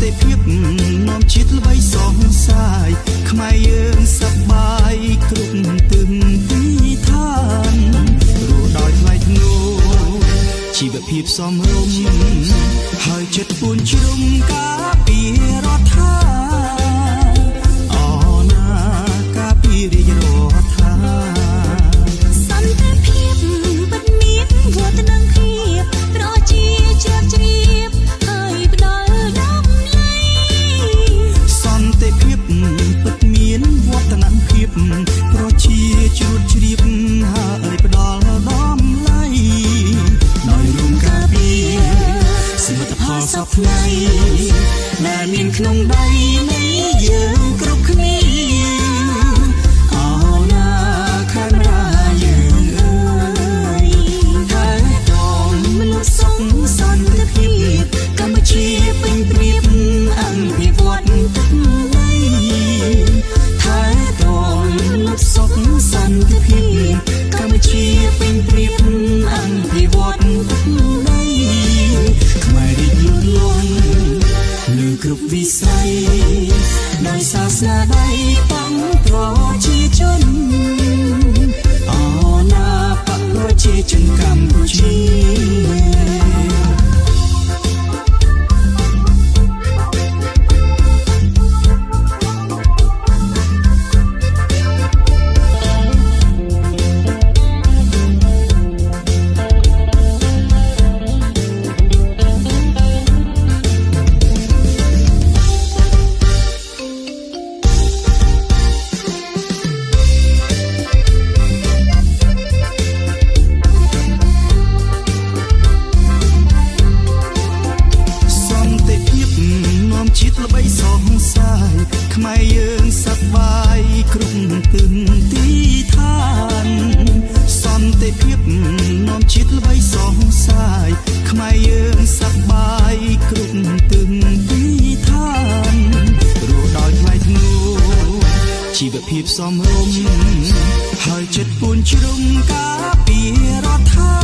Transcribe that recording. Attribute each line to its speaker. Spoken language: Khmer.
Speaker 1: តិភាពនាំជាតិល្បីសងសាយខ្មែរយើងសប្បាយគ្រប់ទិសទីឋានរស់ដោយថ្លៃថ្នូរជីវភាពសមរម្យហើយចិត្តពួនជ្រុំការពាររដ្ឋាអណាការពាររាជរដ្ឋា
Speaker 2: សន្តិភាពពិតមានវឌ្ឍនភាពប្រជាជ្រាបជ្រាបហើយផ្ដល់តម្លៃ
Speaker 1: សន្តិភាពពិតមានវឌ្ឍនភាពប្រជាជ្រួតជ្រាបហើយផ្ដល់តម្លៃដោយរួមការពារសមិទ្ធផលសពថ្ងៃដែលមានក្នុងដៃនៃយើងគ្រប់គ្នាអណាខេមរាយើងអើយតែតងមនុស្សសុខសន្តិភាពកម្ពុជាពេញព្រៀបអភិវឌ្ឍទឹកដីតែតងមនុស្សសុខសន្តិភាពកម្ពុជាពេញព្រៀបអភិវឌ្ឍទឹកដីខ្មែររីកលូតលាស់លើគ្រប់វិស័យដោយសាសនាដៃបងប្រជាជនអណាបកប្រជាជនកម្ពុជាជាតិល្បីសងសាយខ្មែរយើងសប្បាយគ្រប់ទិសទីឋានសន្តិភាពនាំជាតិល្បីសងសាយខ្មែរយើងសប្បាយគ្រប់ទិសទីឋានរស់ដោយថ្លៃថ្នូរជីវភាពសមរម្យហើយចិត្តពួនជ្រុំការពាររដ្ឋា